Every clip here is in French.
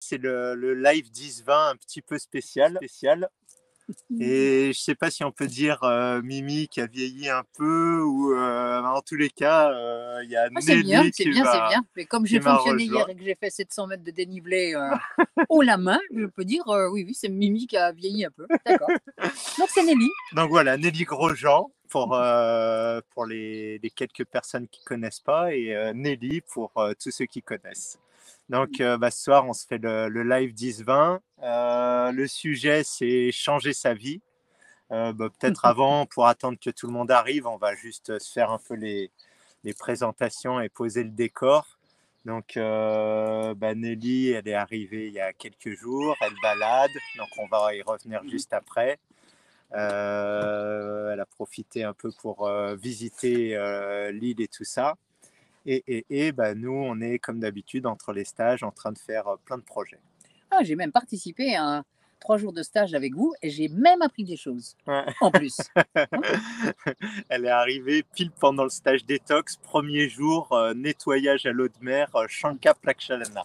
c'est le live 10-20 un petit peu spécial. Et je ne sais pas si on peut dire Mimi qui a vieilli un peu ou en tous les cas, il y a c'est bien, Nelly c'est qui bien, c'est va bien. Mais comme qui j'ai m'a fonctionné hier rejoint. et que j'ai fait 700 mètres de dénivelé haut la main, je peux dire oui, oui, c'est Mimi qui a vieilli un peu. D'accord. Donc c'est Nelly. Donc voilà, Nelly Grosjean pour les quelques personnes qui ne connaissent pas et Nelly pour tous ceux qui connaissent. Donc ce soir, on se fait le live 10-20. Le sujet, c'est changer sa vie. Peut-être avant, pour attendre que tout le monde arrive, on va juste se faire un peu les présentations et poser le décor. Donc Nelly, elle est arrivée il y a quelques jours, elle balade, donc on va y revenir juste après. Elle a profité un peu pour visiter l'île et tout ça. Et nous, on est comme d'habitude entre les stages en train de faire plein de projets. Ah, j'ai même participé à 3 jours de stage avec vous et j'ai même appris des choses Ouais. en plus. Hein. Elle est arrivée pile pendant le stage détox, premier jour, nettoyage à l'eau de mer, Chanka Plakchalana.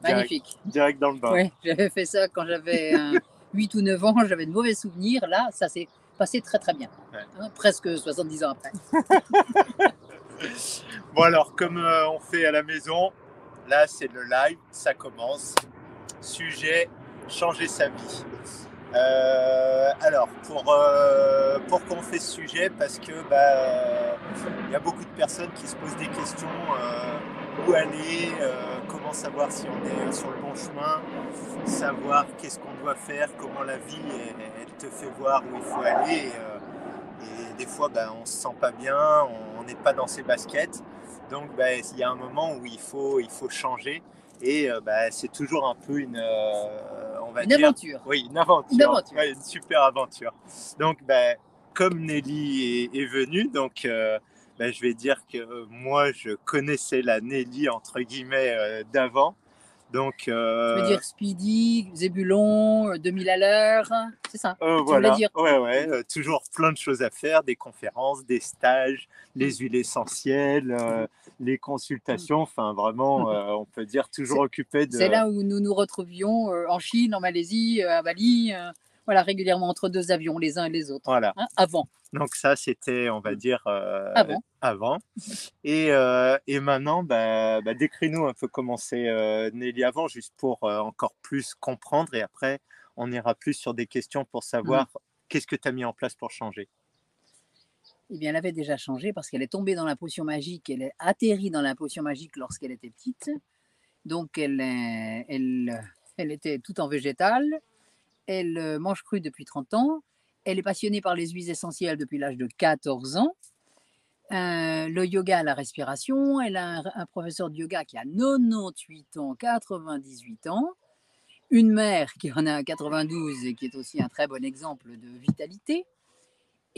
Magnifique. Direct dans le bain. Oui, j'avais fait ça quand j'avais 8 ou 9 ans, j'avais de mauvais souvenirs. Là, ça s'est passé très très bien. Ouais. Hein, presque 70 ans après. Bon alors, comme on fait à la maison, là c'est le live, ça commence. Sujet, changer sa vie. Alors, pourquoi on fait ce sujet? Parce que y a beaucoup de personnes qui se posent des questions, où aller, comment savoir si on est sur le bon chemin, savoir qu'est-ce qu'on doit faire, comment la vie elle te fait voir où il faut aller. Et des fois, on se sent pas bien, on n'est pas dans ses baskets. Donc, il y a un moment où il faut changer. Et c'est toujours un peu on va Une dire, aventure. oui, une aventure, Une aventure. ouais, une super aventure. Donc, comme Nelly est venue, donc je vais dire que moi, je connaissais la Nelly entre guillemets d'avant. Donc, Je veux dire Speedy, Zébulon, 2000 à l'heure, c'est ça que tu voulais voilà, dire. ouais, toujours plein de choses à faire, des conférences, des stages, les huiles essentielles, les consultations, enfin vraiment, on peut dire toujours occupé C'est de... là où nous nous retrouvions en Chine, en Malaisie, à Bali, voilà, régulièrement entre 2 avions, les uns et les autres. Voilà. Hein, avant. Donc ça, c'était, on va dire, Avant. Et maintenant, décris-nous un peu comment c'est Nelly avant, juste pour encore plus comprendre. Et après, on ira plus sur des questions pour savoir qu'est-ce que tu as mis en place pour changer. Eh bien, elle avait déjà changé parce qu'elle est tombée dans la potion magique, elle est atterrie dans la potion magique lorsqu'elle était petite. Donc, elle était tout en végétal. Elle mange cru depuis 30 ans. Elle est passionnée par les huiles essentielles depuis l'âge de 14 ans. Le yoga, la respiration. Elle a un professeur de yoga qui a 98 ans, 98 ans. Une mère qui en a 92 et qui est aussi un très bon exemple de vitalité.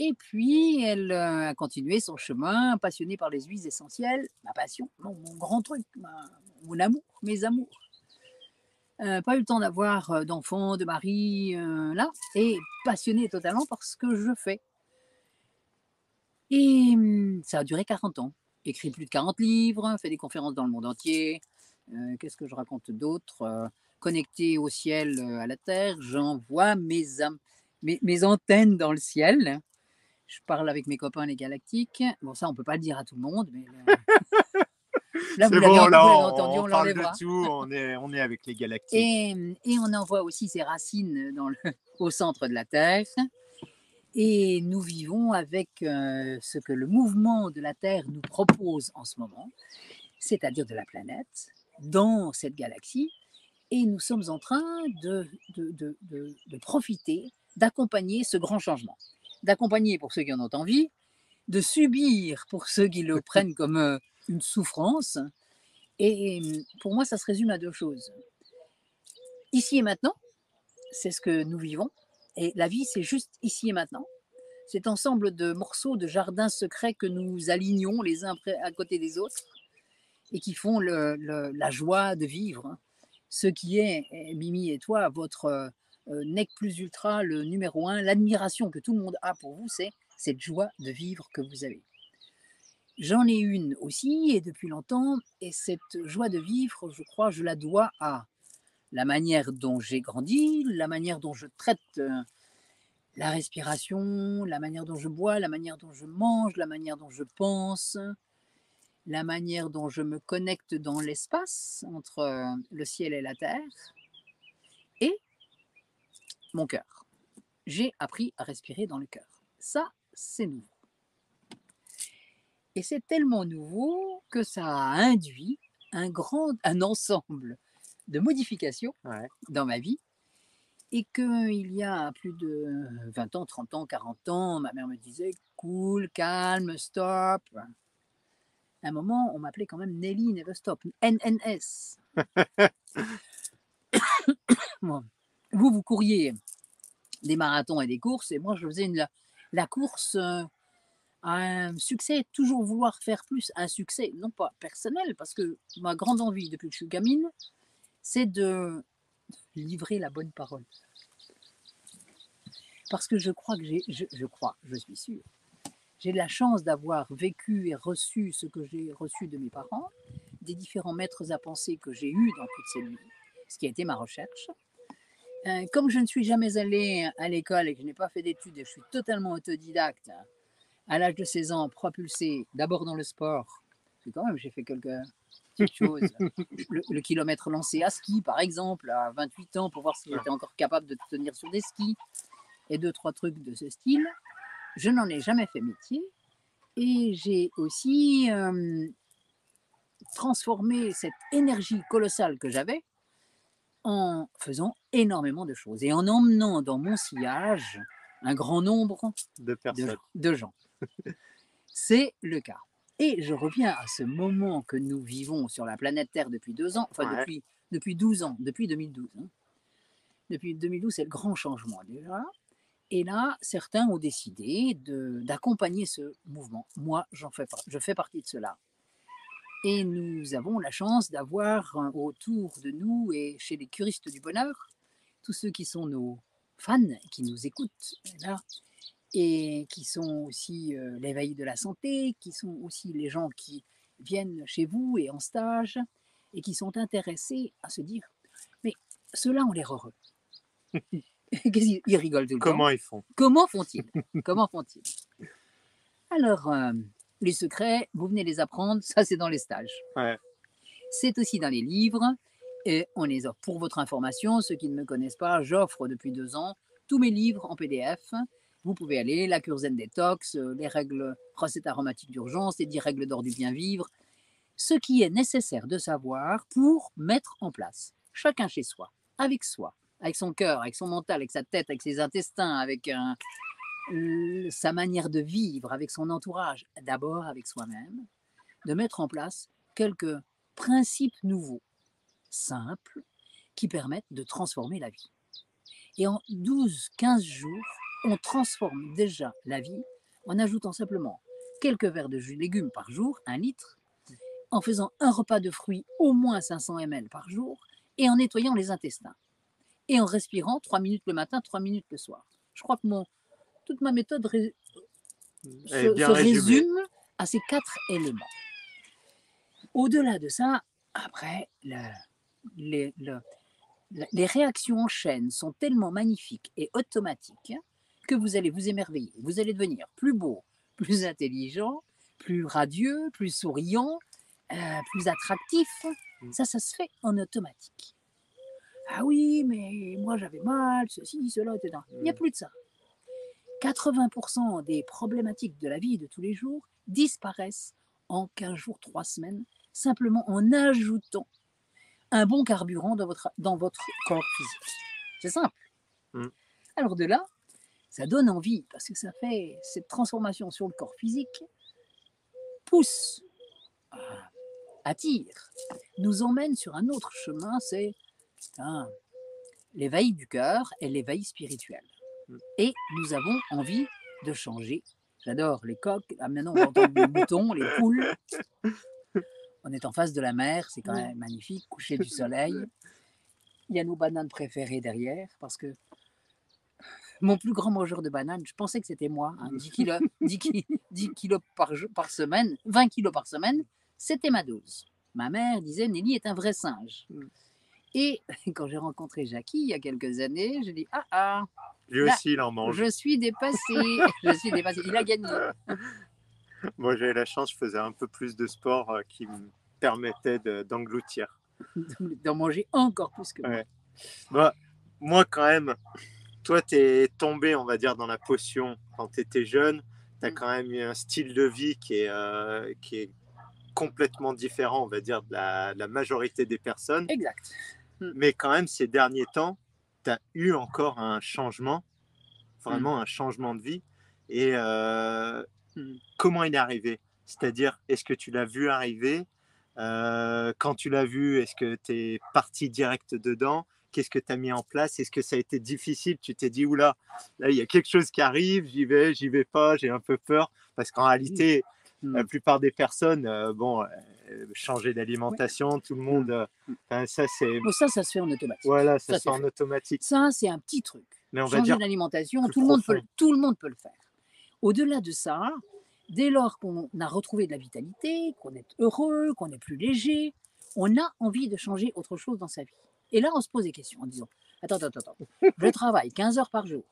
Et puis, elle a continué son chemin, passionnée par les huiles essentielles. Ma passion, mon grand truc, mon amour, mes amours. Pas eu le temps d'avoir d'enfants, de mari, là, et passionnée totalement par ce que je fais. Et ça a duré 40 ans. Écrit plus de 40 livres, fait des conférences dans le monde entier. Qu'est-ce que je raconte d'autre? Connecté au ciel, à la terre, j'envoie mes antennes dans le ciel. Je parle avec mes copains les galactiques. Bon, ça, on peut pas le dire à tout le monde, mais là, vous C'est l'avez bon, là, entendu, on on parle de l'enlèvera. tout, on est avec les galactiques. Et on envoie aussi ses racines au centre de la Terre. Et nous vivons avec ce que le mouvement de la Terre nous propose en ce moment, c'est-à-dire de la planète, dans cette galaxie. Et nous sommes en train de profiter, d'accompagner ce grand changement. D'accompagner pour ceux qui en ont envie, de subir pour ceux qui le prennent comme une souffrance. Et pour moi, ça se résume à 2 choses. Ici et maintenant, c'est ce que nous vivons. Et la vie, c'est juste ici et maintenant. Cet ensemble de morceaux de jardins secrets que nous alignons les uns à côté des autres et qui font la joie de vivre. Ce qui est, Mimi et toi, votre nec plus ultra, le numéro 1, l'admiration que tout le monde a pour vous, c'est cette joie de vivre que vous avez. J'en ai une aussi, et depuis longtemps, et cette joie de vivre, je crois, je la dois à la manière dont j'ai grandi, la manière dont je traite la respiration, la manière dont je bois, la manière dont je mange, la manière dont je pense, la manière dont je me connecte dans l'espace entre le ciel et la terre et mon cœur. J'ai appris à respirer dans le cœur. Ça, c'est nouveau. Et c'est tellement nouveau que ça a induit un ensemble de modifications dans ma vie. Et qu'il y a plus de 20 ans, 30 ans, 40 ans, ma mère me disait cool, calme, stop. À un moment, on m'appelait quand même Nelly Never Stop, NNS. Bon. Vous couriez des marathons et des courses, et moi je faisais la course un succès, toujours vouloir faire plus, un succès, non pas personnel, parce que ma grande envie depuis que je suis gamine, c'est de livrer la bonne parole. Parce que je crois que je suis sûre, j'ai de la chance d'avoir vécu et reçu ce que j'ai reçu de mes parents, des différents maîtres à penser que j'ai eus dans toutes ces nuits, ce qui a été ma recherche. Comme je ne suis jamais allée à l'école et que je n'ai pas fait d'études et je suis totalement autodidacte, à l'âge de 16 ans, propulsée d'abord dans le sport, parce que quand même j'ai fait quelques petites choses, le kilomètre lancé à ski par exemple, à 28 ans pour voir si j'étais encore capable de tenir sur des skis, et 2-3 trucs de ce style. Je n'en ai jamais fait métier et j'ai aussi transformé cette énergie colossale que j'avais en faisant énormément de choses et en emmenant dans mon sillage un grand nombre de gens. C'est le cas. Et je reviens à ce moment que nous vivons sur la planète Terre depuis 2 ans, enfin depuis 12 ans, depuis 2012. Hein. Depuis 2012, c'est le grand changement déjà. Et là, certains ont décidé d'accompagner ce mouvement. Moi, je fais partie de cela. Et nous avons la chance d'avoir autour de nous et chez les curistes du bonheur, tous ceux qui sont nos fans, qui nous écoutent là, et qui sont aussi l'éveil de la santé, qui sont aussi les gens qui viennent chez vous et en stage, et qui sont intéressés à se dire, mais ceux-là ont l'air heureux. Ils rigolent tout le temps. Comment ils font? Comment font-ils? Comment font-ils? Alors, les secrets, vous venez les apprendre, ça c'est dans les stages. Ouais. C'est aussi dans les livres, et on les offre. Pour votre information, ceux qui ne me connaissent pas, j'offre depuis 2 ans tous mes livres en PDF. Vous pouvez aller, la cure zen détox, les règles, recettes aromatiques d'urgence, les 10 règles d'or du bien vivre, ce qui est nécessaire de savoir pour mettre en place, chacun chez soi, avec son cœur, avec son mental, avec sa tête, avec ses intestins, avec sa manière de vivre, avec son entourage, d'abord avec soi-même, de mettre en place quelques principes nouveaux, simples, qui permettent de transformer la vie. Et en 12-15 jours, on transforme déjà la vie en ajoutant simplement quelques verres de jus de légumes par jour, 1 litre, en faisant un repas de fruits au moins 500 ml par jour et en nettoyant les intestins. Et en respirant 3 minutes le matin, 3 minutes le soir. Je crois que toute ma méthode se résume à ces 4 éléments. Au-delà de ça, après, les réactions en chaîne sont tellement magnifiques et automatiques que vous allez vous émerveiller. Vous allez devenir plus beau, plus intelligent, plus radieux, plus souriant, plus attractif. Ça se fait en automatique. Ah oui, mais moi j'avais mal, ceci, cela, etc. Il n'y a plus de ça. 80% des problématiques de la vie de tous les jours disparaissent en 15 jours, 3 semaines, simplement en ajoutant un bon carburant dans votre corps physique. C'est simple. Alors de là, ça donne envie, parce que ça fait cette transformation sur le corps physique, pousse, attire, nous emmène sur un autre chemin, c'est l'éveil du cœur et l'éveil spirituel. Et nous avons envie de changer. J'adore les coqs. Ah, maintenant, on va entendre les moutons, les poules. On est en face de la mer, c'est quand même magnifique, coucher du soleil. Il y a nos bananes préférées derrière, parce que mon plus grand mangeur de bananes, je pensais que c'était moi, 10 kilos par semaine, 20 kilos par semaine, c'était ma dose. Ma mère disait, Nelly est un vrai singe. Et quand j'ai rencontré Jackie il y a quelques années, j'ai dit ah ah, Lui là, aussi, il en mange. je suis dépassée, je suis dépassée. Il a gagné Moi, j'avais la chance, je faisais un peu plus de sport qui me permettait d'engloutir. d'en manger encore plus que moi. Ouais. Bah, moi, quand même, toi, tu es tombé, on va dire, dans la potion quand tu étais jeune. Tu as Mm. quand même eu un style de vie qui est complètement différent, on va dire, de la majorité des personnes. Exact. Mm. Mais quand même, ces derniers temps, tu as eu encore un changement, Mm. vraiment un changement de vie. Et Mm. comment il est arrivé? C'est-à-dire, est-ce que tu l'as vu arriver? Quand tu l'as vu, est-ce que tu es parti direct dedans? Qu'est-ce que tu as mis en place? Est-ce que ça a été difficile? Tu t'es dit, oula, là, il y a quelque chose qui arrive, j'y vais pas, j'ai un peu peur. Parce qu'en réalité, la Mm. plupart des personnes, changer Ouais. d'alimentation, tout le Mm. monde, ça c'est, Bon, ça se fait en automatique. voilà, ça Ça se fait c'est en fait. automatique. Ça, c'est un petit truc. Mais on va Changer dire d'alimentation, plus tout le profond. monde peut le faire. Au-delà de ça, dès lors qu'on a retrouvé de la vitalité, qu'on est heureux, qu'on est plus léger, on a envie de changer autre chose dans sa vie. Et là, on se pose des questions en disant, attends, je travaille 15 heures par jour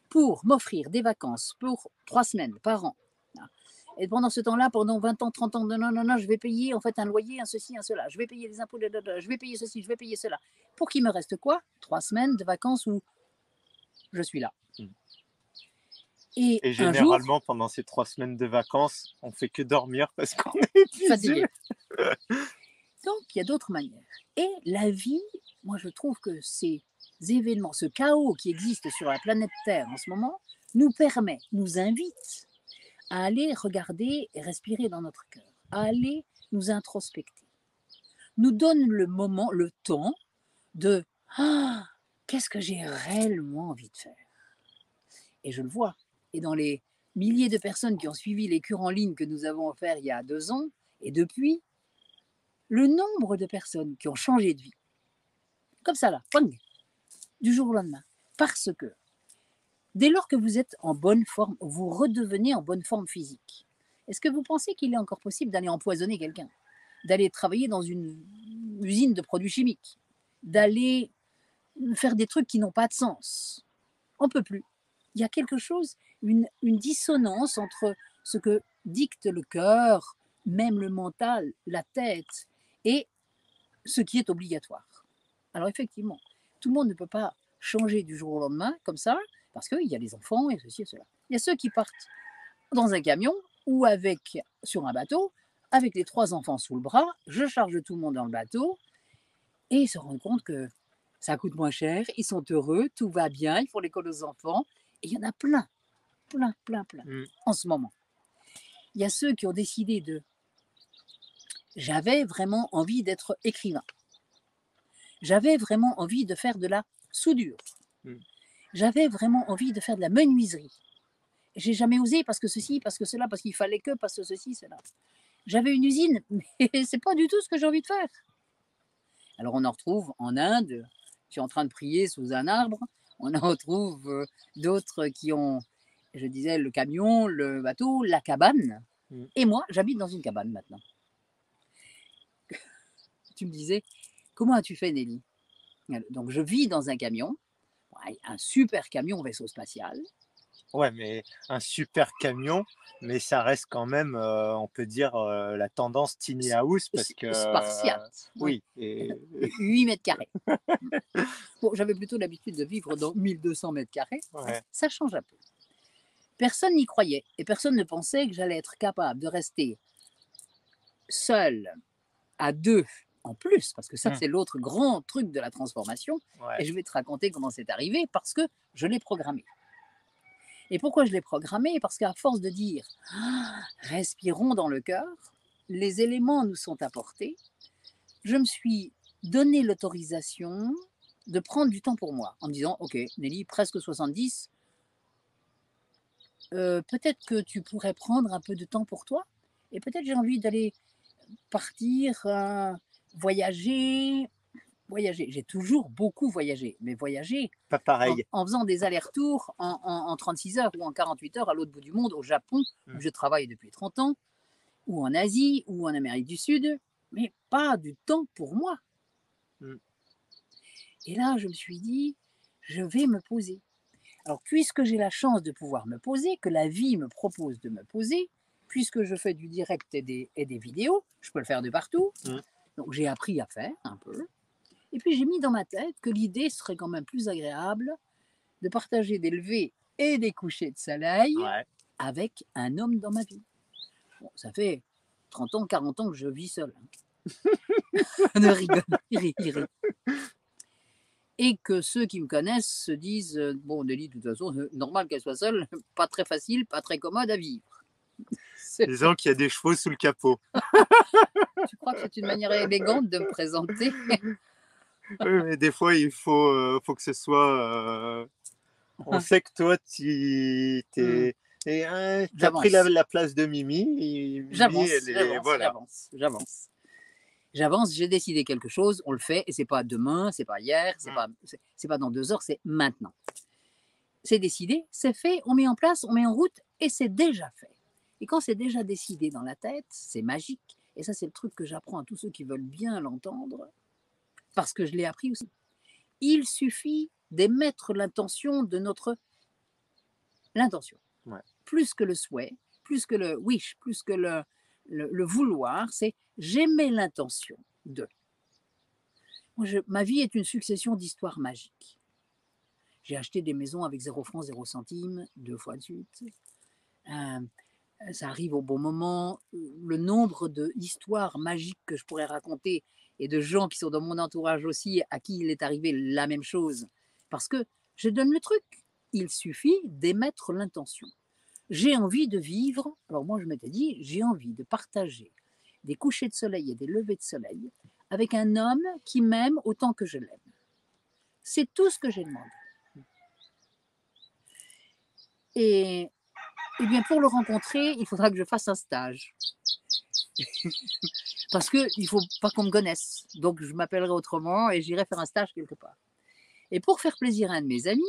pour m'offrir des vacances pour 3 semaines par an. Et pendant ce temps-là, pendant 20 ans, 30 ans, non, je vais payer en fait un loyer, un ceci, un cela. Je vais payer les impôts, je vais payer ceci, je vais payer cela. Pour qu'il me reste quoi? 3 semaines de vacances où je suis là. Et Et un jour, généralement, pendant ces 3 semaines de vacances, on fait que dormir parce qu'on est fatigué. épuisé. Donc, il y a d'autres manières. Et la vie, moi, je trouve que ces événements, ce chaos qui existe sur la planète Terre en ce moment, nous permet, nous invite à aller regarder et respirer dans notre cœur, à aller nous introspecter, nous donne le moment, le temps de qu'est-ce que j'ai réellement envie de faire. Et je le vois. Et dans les milliers de personnes qui ont suivi les cures en ligne que nous avons offertes il y a 2 ans, et depuis, le nombre de personnes qui ont changé de vie, comme ça là, pang, du jour au lendemain, parce que dès lors que vous êtes en bonne forme, vous redevenez en bonne forme physique. Est-ce que vous pensez qu'il est encore possible d'aller empoisonner quelqu'un, d'aller travailler dans une usine de produits chimiques, d'aller faire des trucs qui n'ont pas de sens? On ne peut plus. Il y a quelque chose, une dissonance entre ce que dicte le cœur, même le mental, la tête, et ce qui est obligatoire. Alors effectivement, tout le monde ne peut pas changer du jour au lendemain comme ça, parce qu'il y a les enfants et ceci et cela. Il y a ceux qui partent dans un camion ou sur un bateau, avec les 3 enfants sous le bras, je charge tout le monde dans le bateau, et ils se rendent compte que ça coûte moins cher, ils sont heureux, tout va bien, ils font l'école aux enfants, et il y en a plein en ce moment. Il y a ceux qui ont décidé j'avais vraiment envie d'être écrivain. J'avais vraiment envie de faire de la soudure. J'avais vraiment envie de faire de la menuiserie. J'ai jamais osé parce que ceci, parce que cela, parce qu'il fallait que, parce que ceci, cela. J'avais une usine, mais c'est pas du tout ce que j'ai envie de faire. Alors on en retrouve en Inde, qui est en train de prier sous un arbre. On en retrouve d'autres qui ont, je disais, le camion, le bateau, la cabane. Et moi, j'habite dans une cabane maintenant. Tu me disais, comment as-tu fait, Nelly? Donc je vis dans un camion, un super camion vaisseau spatial. Ouais, mais un super camion, mais ça reste quand même, on peut dire, la tendance tiny house parce que Spartiate. oui, et 8 mètres carrés. Bon, j'avais plutôt l'habitude de vivre dans 1200 mètres carrés. ouais. Ça change un peu. Personne n'y croyait et personne ne pensait que j'allais être capable de rester seule à 2 en plus, parce que ça, c'est l'autre grand truc de la transformation. Ouais. Et je vais te raconter comment c'est arrivé, parce que je l'ai programmé. Et pourquoi je l'ai programmé? Parce qu'à force de dire respirons dans le cœur, les éléments nous sont apportés, je me suis donné l'autorisation de prendre du temps pour moi, en me disant, ok, Nelly, presque 70, peut-être que tu pourrais prendre un peu de temps pour toi, et peut-être j'ai envie d'aller partir, voyager. J'ai toujours beaucoup voyagé, mais voyager Pas pareil. en faisant des allers-retours en 36 heures ou en 48 heures à l'autre bout du monde, au Japon, où je travaille depuis 30 ans, ou en Asie, ou en Amérique du Sud, mais pas du temps pour moi. Mm. Et là, je me suis dit, je vais me poser. Alors, puisque j'ai la chance de pouvoir me poser, que la vie me propose de me poser, puisque je fais du direct et des vidéos, je peux le faire de partout. Mm. Donc, j'ai appris à faire un peu. Et puis, j'ai mis dans ma tête que l'idée serait quand même plus agréable de partager des levées et des couchers de soleil Ouais. avec un homme dans ma vie. Bon, ça fait 30 ans, 40 ans que je vis seul. Ne rigole, il rit. Et que ceux qui me connaissent se disent bon, Nelly, de toute façon, normal qu'elle soit seule, pas très facile, pas très commode à vivre. Disons qu'il y a des chevaux sous le capot. Tu crois que c'est une manière élégante de me présenter? Oui, mais des fois, il faut que ce soit. On sait que toi, tu t'es. T'as pris J'avance, la place de Mimi. Et Mimi, j'avance, elle est. Voilà. J'avance, j'ai décidé quelque chose, on le fait, et c'est pas demain, c'est pas hier, Mm. c'est pas dans 2 heures, c'est maintenant. C'est décidé, c'est fait, on met en place, on met en route, et c'est déjà fait. Et quand c'est déjà décidé dans la tête, c'est magique. Et ça, c'est le truc que j'apprends à tous ceux qui veulent bien l'entendre, parce que je l'ai appris aussi. Il suffit d'émettre l'intention de notre... L'intention. Ouais. Plus que le souhait, plus que le wish, plus que le vouloir, c'est j'émets l'intention de. Moi, ma vie est une succession d'histoires magiques. J'ai acheté des maisons avec 0 francs, 0 centimes, 2 fois de suite. Ça arrive au bon moment. Le nombre d'histoires magiques que je pourrais raconter et de gens qui sont dans mon entourage aussi, à qui il est arrivé la même chose. Parce que je donne le truc. Il suffit d'émettre l'intention. J'ai envie de vivre. Alors moi, je m'étais dit, j'ai envie de partager des couchers de soleil et des levées de soleil avec un homme qui m'aime autant que je l'aime. C'est tout ce que j'ai demandé. Et bien, pour le rencontrer, il faudra que je fasse un stage. Parce qu'il ne faut pas qu'on me connaisse. Donc, je m'appellerai autrement et j'irai faire un stage quelque part. Et pour faire plaisir à un de mes amis,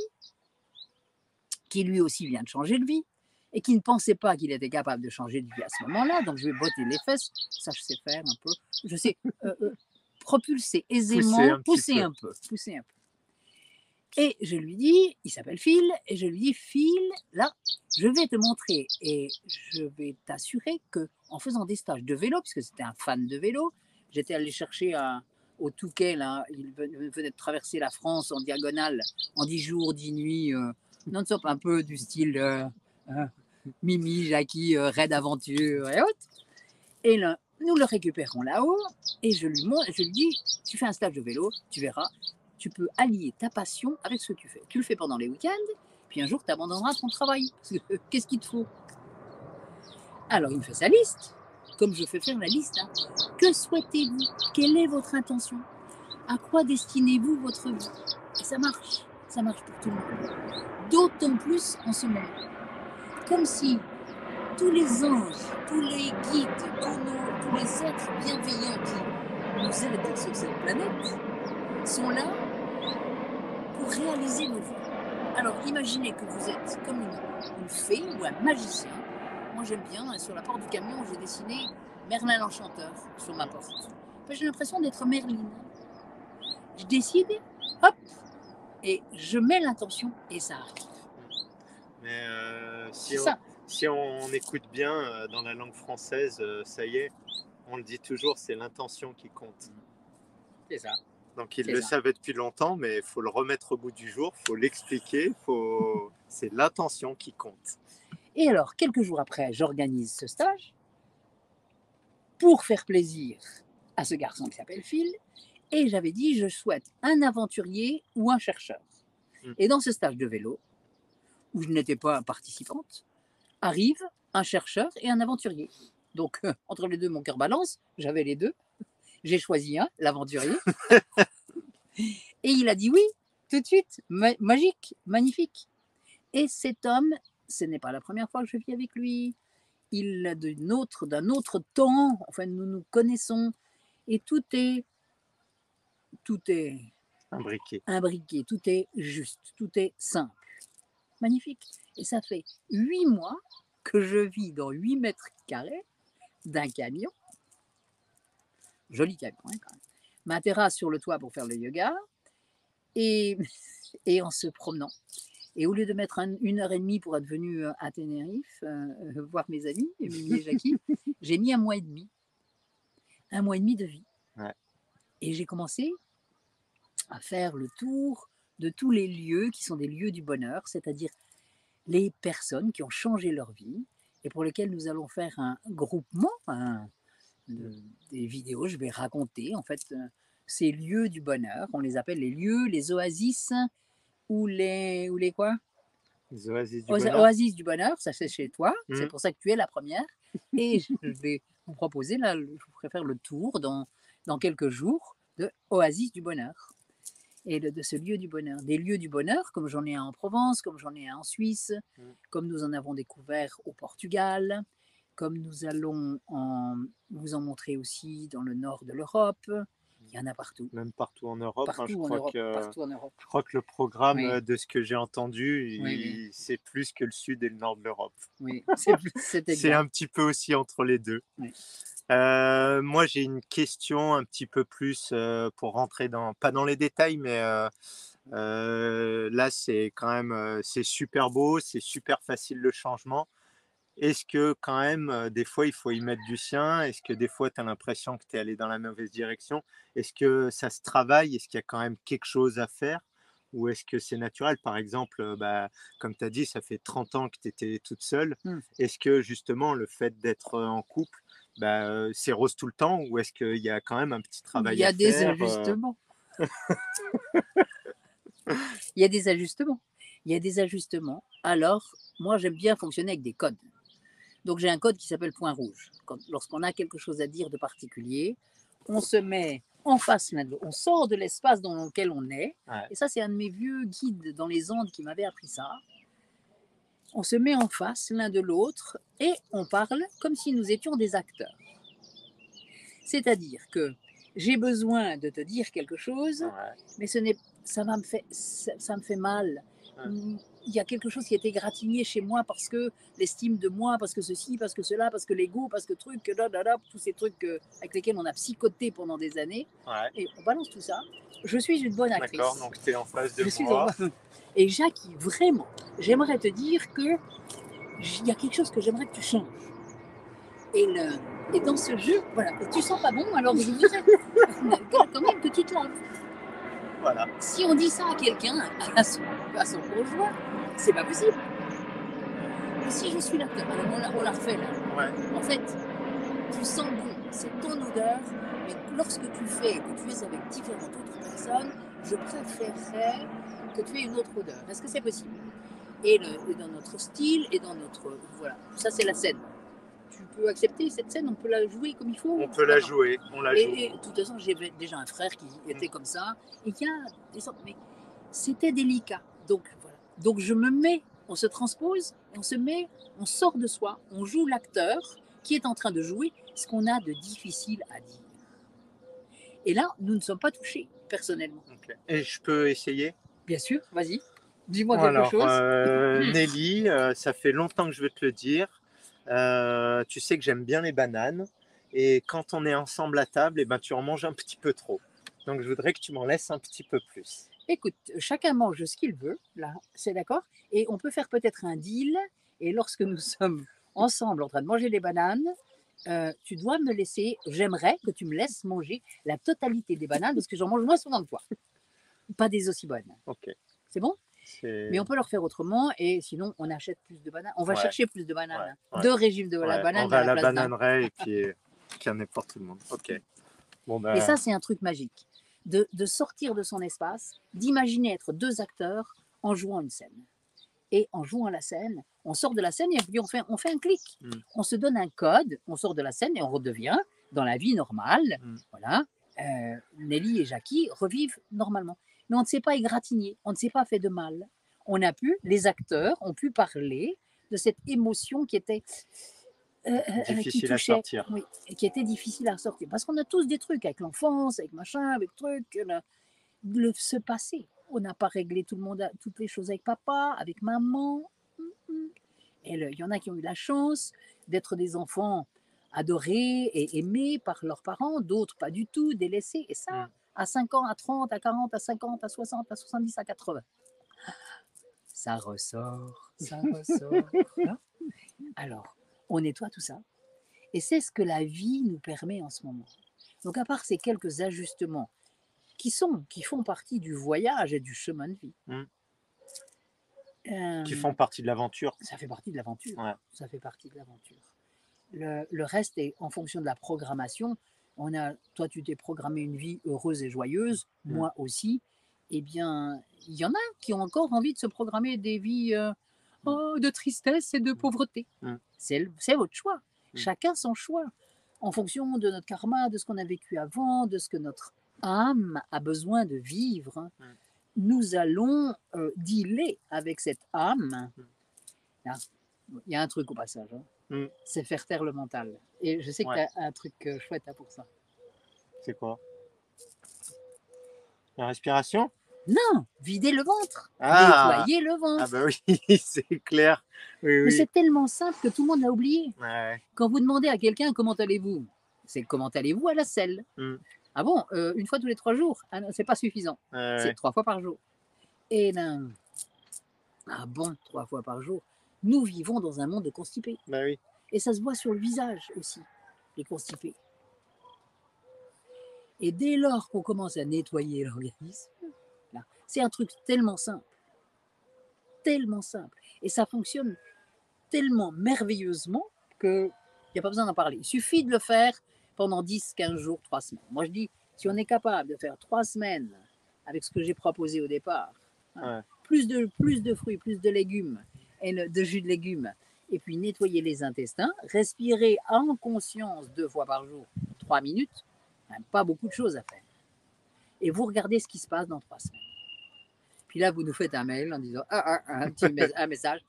qui lui aussi vient de changer de vie, et qui ne pensait pas qu'il était capable de changer de vie à ce moment-là, donc je vais botter les fesses, ça je sais faire un peu, je sais propulser aisément, pousser un peu. Et je lui dis, il s'appelle Phil, et je lui dis, Phil, là, je vais te montrer et je vais t'assurer qu'en faisant des stages de vélo, puisque c'était un fan de vélo, j'étais allé chercher au Touquet, là, il venait de traverser la France en diagonale, en 10 jours, 10 nuits, non-stop, un peu du style Mimi, Jackie, Raid Aventure et autres. Et là, nous le récupérons là-haut, et je lui dis, tu fais un stage de vélo, tu verras, tu peux allier ta passion avec ce que tu fais. Tu le fais pendant les week-ends, puis un jour, tu abandonneras ton travail. Qu'est-ce qu'il te faut? Alors, il me fait sa liste, comme je fais faire la liste. Hein. Que souhaitez-vous? Quelle est votre intention? À quoi destinez-vous votre vie? Et ça marche pour tout le monde. D'autant plus en ce moment. Comme si tous les anges, tous les guides, tous les êtres bienveillants qui nous aident sur cette planète sont là pour réaliser nos vies. Alors imaginez que vous êtes comme une fée ou un magicien. Moi j'aime bien, sur la porte du camion, j'ai dessiné Merlin l'Enchanteur sur ma porte. J'ai l'impression d'être Merline. Je décide, hop, et je mets l'intention et ça arrive. Mais si on écoute bien dans la langue française, ça y est, on le dit toujours, c'est l'intention qui compte. C'est ça. Donc il le savait depuis longtemps, mais il faut le remettre au bout du jour, il faut l'expliquer, c'est l'intention qui compte. Et alors, quelques jours après, j'organise ce stage pour faire plaisir à ce garçon qui s'appelle Phil, et j'avais dit, je souhaite un aventurier ou un chercheur. Et dans ce stage de vélo, où je n'étais pas participante, arrive un chercheur et un aventurier. Donc, entre les deux, mon cœur balance, j'avais les deux. J'ai choisi un, l'aventurier. Et il a dit oui, tout de suite, magique, magnifique. Et cet homme, ce n'est pas la première fois que je vis avec lui. Il est d'un autre temps, enfin, nous nous connaissons. Et tout est imbriqué, tout est juste, tout est simple. Magnifique. Et ça fait 8 mois que je vis dans 8 mètres carrés d'un camion. Joli camion, hein, quand même. ma terrasse sur le toit pour faire le yoga et, et en se promenant. Et au lieu de mettre 1 heure et demie pour être venu à Tenerife, voir mes amis, Émilie et Jackie, j'ai mis 1 mois et demi. 1 mois et demi de vie. Ouais. Et j'ai commencé à faire le tour de tous les lieux qui sont des lieux du bonheur, c'est-à-dire les personnes qui ont changé leur vie et pour lesquelles nous allons faire un groupement, des vidéos. Je vais raconter en fait ces lieux du bonheur. On les appelle les lieux, les oasis ou les quoi? Les oasis du bonheur. Oasis du bonheur, ça c'est chez toi. C'est Mhm. pour ça que tu es la première. Et je vais vous proposer, là, je vous ferai faire le tour dans quelques jours de Oasis du bonheur et de ce lieu du bonheur. Des lieux du bonheur, comme j'en ai un en Provence, comme j'en ai un en Suisse, comme nous en avons découvert au Portugal, comme nous allons vous en montrer aussi dans le nord de l'Europe. Il y en a partout. Même partout en Europe. Partout en Europe. Partout en Europe. Je crois que le programme, Oui. de ce que j'ai entendu, Oui. c'est plus que le sud et le nord de l'Europe. Oui, c'est C'est exact. un petit peu aussi entre les deux. Oui. Moi, j'ai une question un petit peu plus pour rentrer pas dans les détails, mais là, c'est quand même c'est super beau, c'est super facile le changement. Est-ce que quand même, des fois, il faut y mettre du sien? Est-ce que des fois, tu as l'impression que tu es allé dans la mauvaise direction? Est-ce que ça se travaille? Est-ce qu'il y a quand même quelque chose à faire? Ou est-ce que c'est naturel? Par exemple, comme tu as dit, ça fait 30 ans que tu étais toute seule. Est-ce que justement, le fait d'être en couple, c'est rose tout le temps? Ou est-ce qu'il y a quand même un petit Il travail y à a des faire? ajustements. Il y a des ajustements. Il y a des ajustements. Alors, moi, j'aime bien fonctionner avec des codes. Donc, j'ai un code qui s'appelle point rouge. Lorsqu'on a quelque chose à dire de particulier, on se met en face l'un de l'autre. On sort de l'espace dans lequel on est. Ouais. Et ça, c'est un de mes vieux guides dans les Andes qui m'avait appris ça. On se met en face l'un de l'autre et on parle comme si nous étions des acteurs. C'est-à-dire que j'ai besoin de te dire quelque chose, mais ça me fait mal. Il y a quelque chose qui a été gratigné chez moi parce que l'estime de moi, parce que ceci, parce que cela, parce que l'ego, parce que truc, tous ces trucs avec lesquels on a psychoté pendant des années. Et on balance tout ça. Je suis une bonne actrice. D'accord, donc tu es en face de moi. Et Jackie, vraiment, j'aimerais te dire que il y a quelque chose que j'aimerais que tu changes. Et dans ce jeu, voilà, et tu sens pas bon, alors je voudrais quand même que tu te laves. Voilà. Si on dit ça à quelqu'un, à son conjoint, c'est pas possible. Mais si je suis l'acteur, alors on la refait là. Ouais. En fait, tu sens bon, c'est ton odeur, mais lorsque tu fais, que tu es avec différentes autres personnes, je préférerais que tu aies une autre odeur. Est-ce que c'est possible? Et dans notre style, et dans notre... Voilà, ça c'est la scène. Tu peux accepter cette scène, on peut la jouer comme il faut. On peut la jouer, on la joue. Et de toute façon, j'avais déjà un frère qui était comme ça. Et il y a des sortes, mais c'était délicat. Donc voilà. Donc je me mets, on se transpose, on se met, on sort de soi, on joue l'acteur qui est en train de jouer ce qu'on a de difficile à dire. Et là, nous ne sommes pas touchés personnellement. Okay. Et je peux essayer? Bien sûr, vas-y. Dis-moi quelque chose. Nelly, ça fait longtemps que je veux te le dire. Tu sais que j'aime bien les bananes. Et quand on est ensemble à table, tu en manges un petit peu trop. Donc, je voudrais que tu m'en laisses un petit peu plus. Écoute, chacun mange ce qu'il veut, là, c'est d'accord? Et on peut faire peut-être un deal. Et lorsque nous sommes ensemble en train de manger des bananes, tu dois me laisser, j'aimerais que tu me laisses manger la totalité des bananes parce que j'en mange moins souvent que toi. Pas des aussi bonnes. Ok. C'est bon? Mais on peut leur faire autrement et sinon on achète plus de bananes. On va chercher plus de bananes. Deux régimes de la banane. On va à la bananeraie et puis qu'il y en ait pour tout le monde. Ok. Bon, Et ça, c'est un truc magique. De sortir de son espace, d'imaginer être deux acteurs en jouant une scène. Et en jouant la scène, on sort de la scène et puis on fait un clic. On se donne un code, on sort de la scène et on redevient dans la vie normale. Voilà. Nelly et Jackie revivent normalement. Mais on ne s'est pas égratigné, on ne s'est pas fait de mal. Les acteurs ont pu parler de cette émotion qui était difficile à sortir. Oui, qui était difficile à sortir. Parce qu'on a tous des trucs avec l'enfance, avec machin, avec trucs, ce passé. On n'a pas réglé toutes les choses avec papa, avec maman. Et il y en a qui ont eu la chance d'être des enfants adorés et aimés par leurs parents, d'autres pas du tout, délaissés. Et ça, à 5 ans, à 30, à 40, à 50, à 60, à 70, à 80. Ça ressort, ça ressort. Hein. Alors, on nettoie tout ça. Et c'est ce que la vie nous permet en ce moment. Donc, à part ces quelques ajustements qui font partie du voyage et du chemin de vie. Qui font partie de l'aventure. Ça fait partie de l'aventure. Ouais. Ça fait partie de l'aventure. Le reste est en fonction de la programmation. Toi, tu t'es programmé une vie heureuse et joyeuse, moi aussi. Eh bien, il y en a qui ont encore envie de se programmer des vies de tristesse et de pauvreté. C'est votre choix. Chacun son choix. En fonction de notre karma, de ce qu'on a vécu avant, de ce que notre âme a besoin de vivre, nous allons dealer avec cette âme. Là, il y a un truc au passage. C'est faire taire le mental. Et je sais que tu as un truc chouette pour ça. C'est quoi? La respiration? Non, vider le ventre. Nettoyer le ventre. Ah bah oui, c'est clair. Oui, mais c'est tellement simple que tout le monde l'a oublié. Ouais. Quand vous demandez à quelqu'un comment allez-vous, c'est comment allez-vous à la selle. Ah bon, une fois tous les 3 jours? Ah non, c'est pas suffisant. C'est 3 fois par jour. Et là, ah bon, 3 fois par jour. Nous vivons dans un monde de constipés. Bah oui. Et ça se voit sur le visage aussi, les constipés. Et dès lors qu'on commence à nettoyer l'organisme, là, c'est un truc tellement simple. Tellement simple. Et ça fonctionne tellement merveilleusement qu'il n'y a pas besoin d'en parler. Il suffit de le faire pendant 10, 15 jours, 3 semaines. Moi, je dis, si on est capable de faire 3 semaines avec ce que j'ai proposé au départ, plus de fruits, plus de légumes, et de jus de légumes, et puis nettoyer les intestins, respirer en conscience 2 fois par jour, 3 minutes, pas beaucoup de choses à faire. Et vous regardez ce qui se passe dans 3 semaines. Puis là, vous nous faites un mail en disant un message.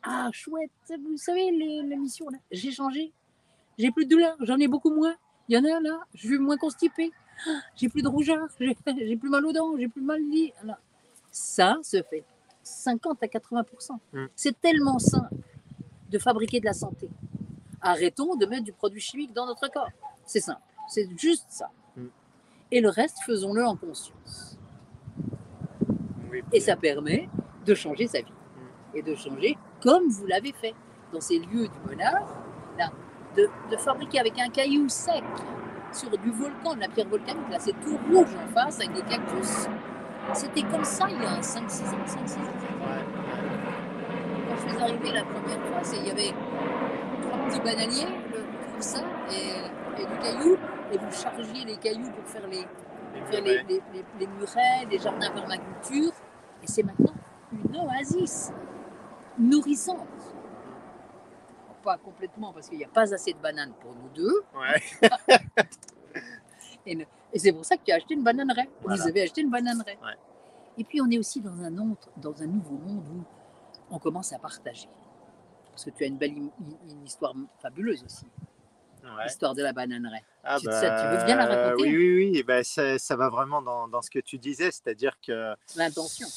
Ah, chouette, vous savez, l'émission, là, j'ai changé. J'ai plus de douleur, j'en ai beaucoup moins. Il y en a là, je suis moins constipée. J'ai plus de rougeur, j'ai plus mal aux dents, j'ai plus mal dit. Ça se fait 50 à 80%. C'est tellement simple de fabriquer de la santé. Arrêtons de mettre du produit chimique dans notre corps. C'est simple, c'est juste ça. Et le reste, faisons-le en conscience. Et ça permet de changer sa vie. Et de changer comme vous l'avez fait dans ces lieux du bonheur, là, de fabriquer avec un caillou sec sur du volcan, de la pierre volcanique, là c'est tout rouge en face avec des cactus. C'était comme ça il y a 5-6 ans. Quand je suis arrivée la première fois, il y avait 3 petits bananiers, comme ça, et du caillou, et vous chargiez les cailloux pour faire les murets, les jardins permaculture, et c'est maintenant une oasis nourrissante. Pas complètement parce qu'il n'y a pas assez de bananes pour nous deux. Et c'est pour ça que tu as acheté une bananeraie. Voilà. Vous avez acheté une bananeraie. Et puis on est aussi dans un nouveau monde où on commence à partager. Parce que tu as une histoire fabuleuse aussi. L'histoire de la bananeraie. Tu veux bien la raconter? Oui. Et ça va vraiment dans ce que tu disais, c'est-à-dire que l'intention.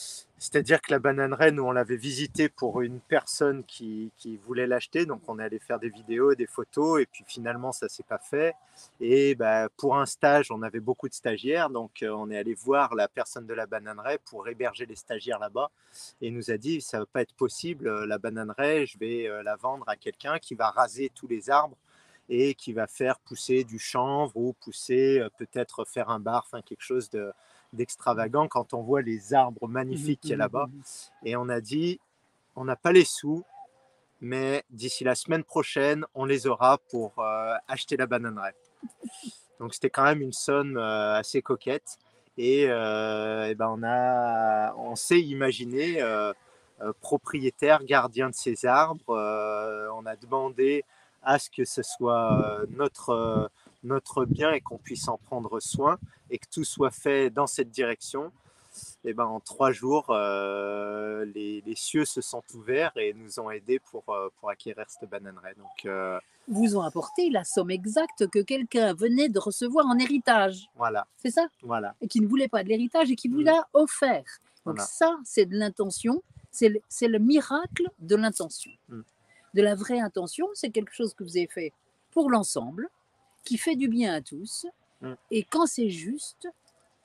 C'est-à-dire que la bananeraie, nous, on l'avait visitée pour une personne qui voulait l'acheter. Donc, on est allé faire des vidéos, des photos. Et puis, finalement, ça ne s'est pas fait. Et pour un stage, on avait beaucoup de stagiaires. Donc, on est allé voir la personne de la bananeraie pour héberger les stagiaires là-bas. Et il nous a dit, ça ne va pas être possible. La bananeraie, je vais la vendre à quelqu'un qui va raser tous les arbres et qui va faire pousser du chanvre ou pousser, peut-être faire un bar, enfin quelque chose d'extravagant quand on voit les arbres magnifiques qu'il y a là-bas. Et on a dit, on n'a pas les sous, mais d'ici la semaine prochaine, on les aura pour acheter la bananeraie. Donc c'était quand même une somme assez coquette. Et on s'est imaginé propriétaire, gardien de ces arbres. On a demandé à ce que ce soit notre bien et qu'on puisse en prendre soin et que tout soit fait dans cette direction. Et en 3 jours, les cieux se sont ouverts et nous ont aidés pour acquérir cette bananeraie. Donc, vous ont apporté la somme exacte que quelqu'un venait de recevoir en héritage. Voilà. C'est ça? Voilà. Et qui ne voulait pas de l'héritage et qui vous l'a offert. Donc voilà. Ça, c'est de l'intention. C'est le miracle de l'intention. De la vraie intention, c'est quelque chose que vous avez fait pour l'ensemble, qui fait du bien à tous. Et quand c'est juste,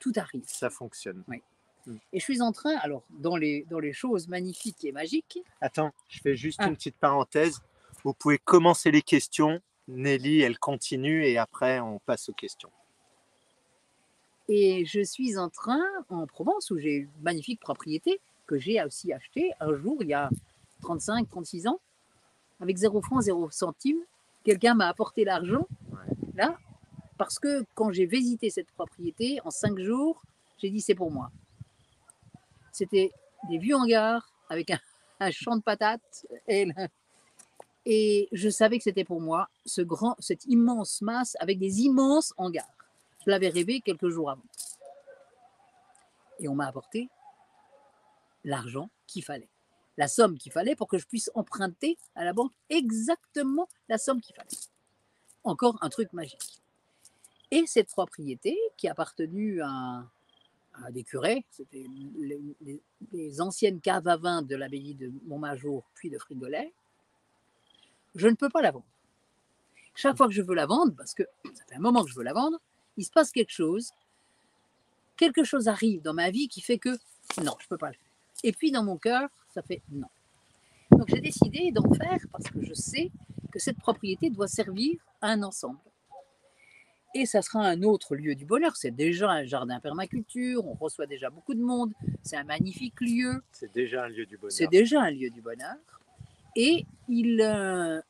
tout arrive. Ça fonctionne. Oui. Mm. Et je suis en train, alors dans les choses magnifiques et magiques. Attends, je fais juste une petite parenthèse. Vous pouvez commencer les questions. Nelly, elle continue et après on passe aux questions. Et je suis en train, en Provence, où j'ai une magnifique propriété que j'ai aussi achetée un jour, il y a 35, 36 ans, avec 0 francs, 0 centimes. Quelqu'un m'a apporté l'argent, là, parce que quand j'ai visité cette propriété, en 5 jours, j'ai dit c'est pour moi. C'était des vieux hangars avec un champ de patates et je savais que c'était pour moi, cette immense masse avec des immenses hangars. Je l'avais rêvé quelques jours avant. Et on m'a apporté l'argent qu'il fallait, la somme qu'il fallait pour que je puisse emprunter à la banque exactement la somme qu'il fallait. Encore un truc magique. Et cette propriété qui a appartenu à des curés, c'était les anciennes caves à vin de l'abbaye de Montmajour puis de Frigolet, je ne peux pas la vendre. Chaque fois que je veux la vendre, parce que ça fait un moment que je veux la vendre, il se passe quelque chose arrive dans ma vie qui fait que non, je ne peux pas le faire. Et puis dans mon cœur, ça fait non. Donc j'ai décidé d'en faire parce que je sais que cette propriété doit servir à un ensemble. Et ça sera un autre lieu du bonheur. C'est déjà un jardin permaculture, on reçoit déjà beaucoup de monde, c'est un magnifique lieu. C'est déjà un lieu du bonheur. C'est déjà un lieu du bonheur. Et je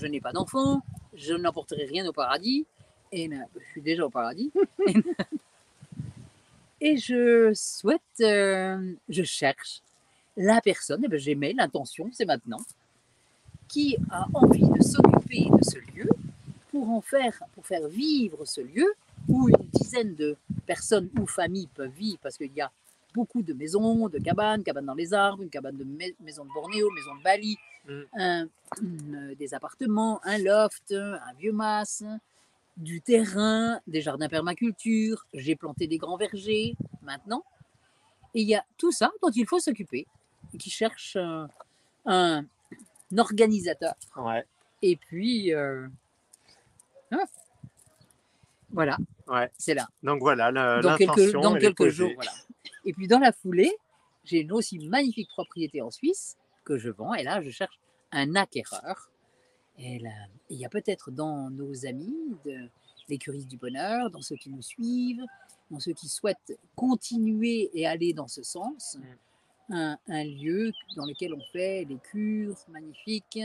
n'ai pas d'enfant, je n'apporterai rien au paradis, et je suis déjà au paradis. Et je souhaite, je cherche la personne, et j'aimais l'intention, c'est maintenant, qui a envie de s'occuper de ce lieu pour faire vivre ce lieu où une dizaine de personnes ou familles peuvent vivre, parce qu'il y a beaucoup de maisons, de cabanes dans les arbres, une cabane de maison de Bornéo, maison de Bali, des appartements, un loft, un vieux mas, du terrain, des jardins permaculture, j'ai planté des grands vergers maintenant. Et il y a tout ça dont il faut s'occuper, qui cherche un organisateur. Ouais. Et puis, voilà, c'est là. Donc voilà, dans l'intention, quelques jours. Voilà. Et puis dans la foulée, j'ai une aussi magnifique propriété en Suisse que je vends. Et là, je cherche un acquéreur. Et là, il y a peut-être dans nos amis les curistes du bonheur, dans ceux qui nous suivent, dans ceux qui souhaitent continuer et aller dans ce sens, un lieu dans lequel on fait des cures magnifiques,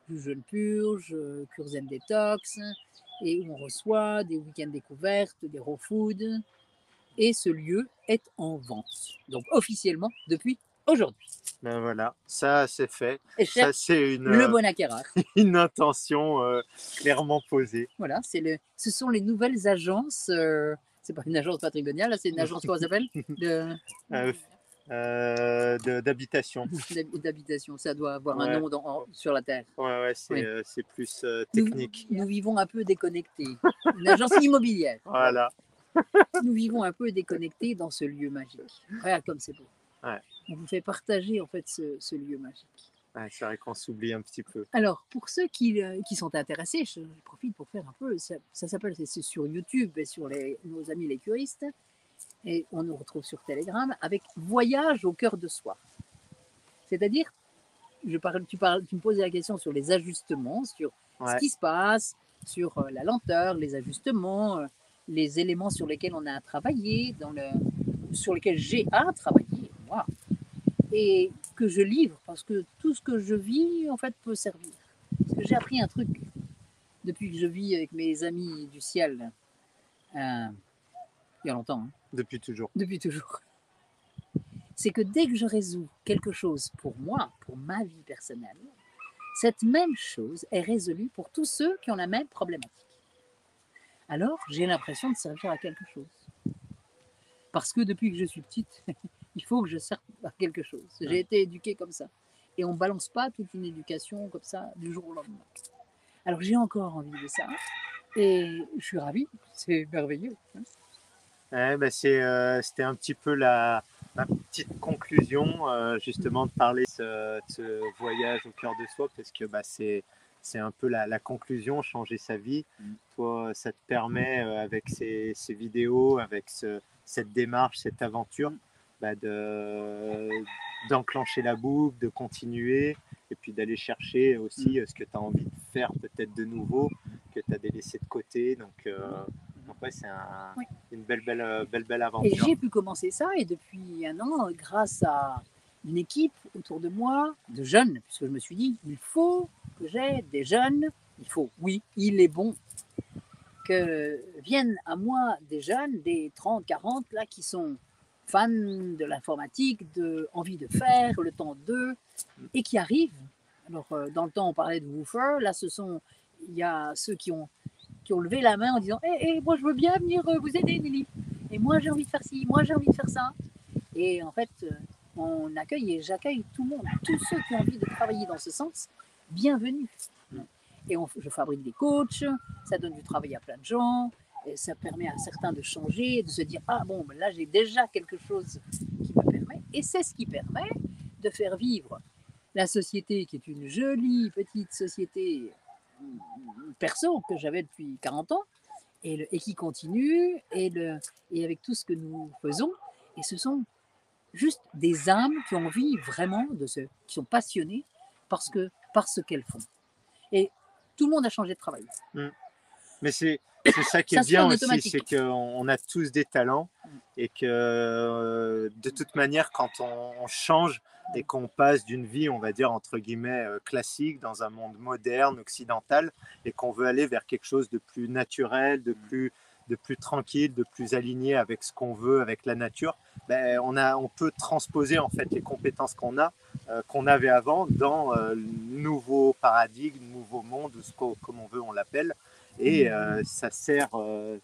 du jeûne purge, cures zen détox, et où on reçoit des week-ends découvertes, des raw food. Et ce lieu est en vente, donc officiellement depuis aujourd'hui. Ben voilà, ça c'est fait. Et ça c'est le bon acquéreur. Une intention clairement posée. Voilà, ce sont les nouvelles agences. C'est pas une agence patrimoniale, c'est une agence, comment ça s'appelle d'habitation. D'habitation, ça doit avoir un nom sur la terre. Ouais, c'est plus technique. Nous vivons un peu déconnectés. Une agence immobilière. Voilà. Nous vivons un peu déconnectés dans ce lieu magique. Regarde comme c'est beau. Ouais. On vous fait partager en fait ce lieu magique. Ouais, c'est vrai qu'on s'oublie un petit peu. Alors, pour ceux qui sont intéressés, je profite pour faire un peu, ça s'appelle, c'est sur YouTube et sur nos amis les curistes, et on nous retrouve sur Telegram avec Voyage au cœur de soi. C'est-à-dire, tu me posais la question sur les ajustements, sur ce qui se passe, sur la lenteur, les ajustements, les éléments sur lesquels on a à travailler, sur lesquels j'ai à travailler, moi. Et que je livre, parce que tout ce que je vis, en fait, peut servir. Parce que j'ai appris un truc depuis que je vis avec mes amis du ciel, il y a longtemps. Hein. Depuis toujours. Depuis toujours. C'est que dès que je résous quelque chose pour moi, pour ma vie personnelle, cette même chose est résolue pour tous ceux qui ont la même problématique. Alors, j'ai l'impression de servir à quelque chose. Parce que depuis que je suis petite, il faut que je serve à quelque chose. J'ai été éduquée comme ça. Et on ne balance pas toute une éducation comme ça du jour au lendemain. Alors j'ai encore envie de ça. Et je suis ravie. C'est merveilleux. C'était un petit peu ma petite conclusion, justement, de parler de ce voyage au cœur de soi, parce que c'est un peu la conclusion, changer sa vie. Toi, ça te permet, avec ces vidéos, avec cette démarche, cette aventure, bah, d'enclencher la boucle, de continuer, et puis d'aller chercher aussi ce que tu as envie de faire peut-être de nouveau, que tu as délaissé de côté. Donc ouais, c'est Oui. une belle Et aventure. j'ai pu commencer ça, et depuis un an, grâce à une équipe autour de moi, de jeunes, puisque je me suis dit, il faut que j'ai des jeunes, oui, il est bon que viennent à moi des jeunes, des 30, 40, là, qui sont fans de l'informatique, envie de faire, le temps d'eux, et qui arrivent. Alors, dans le temps, on parlait de woofer, là, il y a ceux qui ont levé la main en disant moi je veux bien venir vous aider, Nelly. Et moi j'ai envie de faire ci, moi j'ai envie de faire ça. Et en fait, on accueille et j'accueille tout le monde, tous ceux qui ont envie de travailler dans ce sens, bienvenue. Et je fabrique des coachs, ça donne du travail à plein de gens, et ça permet à certains de changer, de se dire ah bon, ben là j'ai déjà quelque chose qui me permet, et c'est ce qui permet de faire vivre la société qui est une jolie petite société perso que j'avais depuis 40 ans et qui continue et avec tout ce que nous faisons. Et ce sont juste des âmes qui ont envie vraiment qui sont passionnées par ce qu'elles font. Et tout le monde a changé de travail. Mais c'est ça qui est Ça se fait bien en aussi, automatique. c'est qu'on a tous des talents et que de toute manière, quand on change et qu'on passe d'une vie, on va dire, entre guillemets, classique dans un monde moderne, occidental, et qu'on veut aller vers quelque chose de plus naturel, de plus tranquille, de plus aligné avec ce qu'on veut, avec la nature, ben, on peut transposer en fait les compétences qu'on avait avant dans le nouveau paradigme, nouveau monde, comme on veut, on l'appelle. Et ça sert, on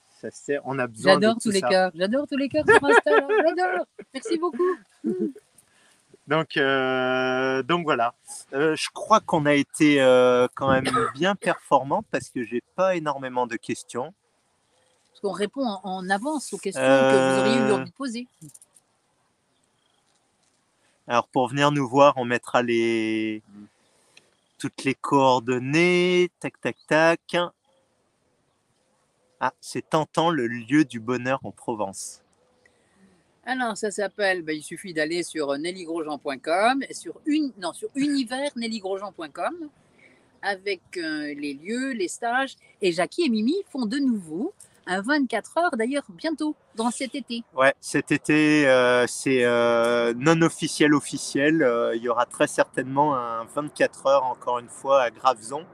a besoin de J'adore tout tous les ça. cœurs, j'adore tous les cœurs sur Insta, j'adore. Merci beaucoup. Donc voilà. Je crois qu'on a été quand même bien performant parce que j'ai pas énormément de questions. Parce qu'on répond en avance aux questions que vous auriez eu envie de poser. Alors pour venir nous voir, on mettra toutes les coordonnées. Tac, tac, tac. Ah, c'est tentant, le lieu du bonheur en Provence. Alors, ça s'appelle, il suffit d'aller sur nellygrosjean.com, sur univers-nellygrosjean.com, avec les lieux, les stages. Et Jackie et Mimi font de nouveau un 24 heures, d'ailleurs, bientôt, dans cet été. Ouais, cet été, c'est non officiel, officiel. Il y aura très certainement un 24 heures, encore une fois, à Graveson.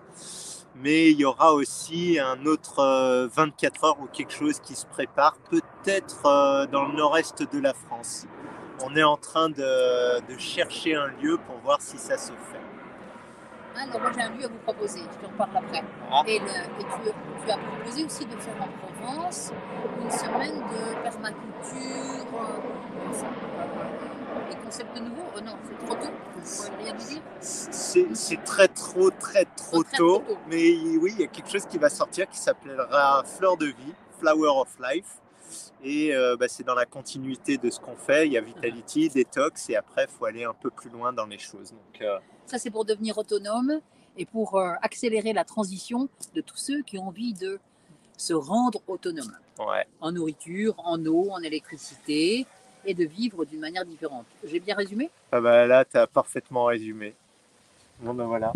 Mais il y aura aussi un autre 24 heures ou quelque chose qui se prépare, peut-être dans le nord-est de la France. On est en train de chercher un lieu pour voir si ça se fait. Alors, moi, j'ai un lieu à vous proposer, je t'en parle après. Ah. Et tu as proposé aussi de faire en Provence une semaine de permaculture, des concepts nouveaux. Oh non, c'est trop tôt, vous pouvez rien dire. C'est très trop tôt. Mais oui, il y a quelque chose qui va sortir qui s'appellera Fleur de vie, Flower of Life. Et c'est dans la continuité de ce qu'on fait. Il y a Vitality, Detox, et après, il faut aller un peu plus loin dans les choses. Donc, ça, c'est pour devenir autonome et pour accélérer la transition de tous ceux qui ont envie de se rendre autonomes. Ouais. En nourriture, en eau, en électricité, et de vivre d'une manière différente. J'ai bien résumé ? Ah bah là, tu as parfaitement résumé. Bon ben voilà.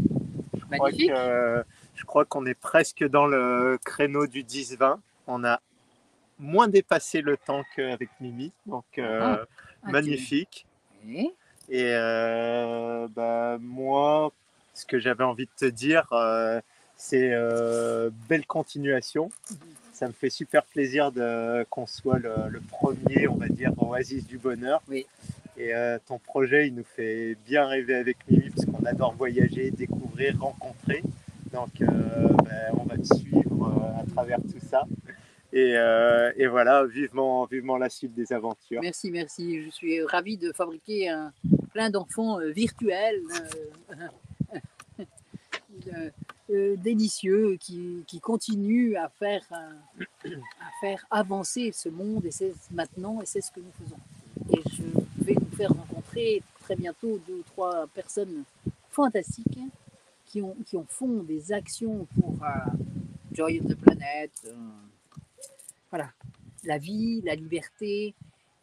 Magnifique. Je crois qu'on est presque dans le créneau du 10-20. On a moins dépassé le temps qu'avec Mimi. Donc magnifique. Okay. Et moi, ce que j'avais envie de te dire, c'est belle continuation. Ça me fait super plaisir qu'on soit le premier, on va dire, Oasis du bonheur. Oui. Et ton projet, il nous fait bien rêver avec Mimi, parce qu'on adore voyager, découvrir, rencontrer. Donc, on va te suivre à travers tout ça. Et voilà, vivement la suite des aventures. Merci, merci. Je suis ravie de fabriquer plein d'enfants virtuels, délicieux, qui continuent à faire avancer ce monde. Et c'est maintenant, et c'est ce que nous faisons. Et je vais vous faire rencontrer très bientôt 2 ou 3 personnes fantastiques font des actions pour Joy of the Planet, voilà, la vie, la liberté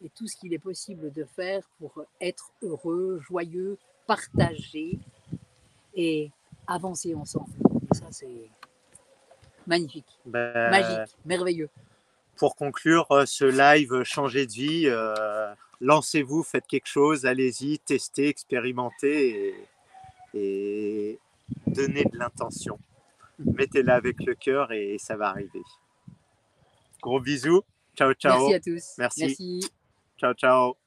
et tout ce qu'il est possible de faire pour être heureux, joyeux, partager et avancer ensemble. Et ça, c'est magnifique, magique, merveilleux. Pour conclure ce live Changer de vie, lancez-vous, faites quelque chose, allez-y, testez, expérimentez et donnez de l'intention. Mettez-la avec le cœur et ça va arriver. Gros bisous. Ciao, ciao. Merci à tous. Merci. Merci. Ciao, ciao.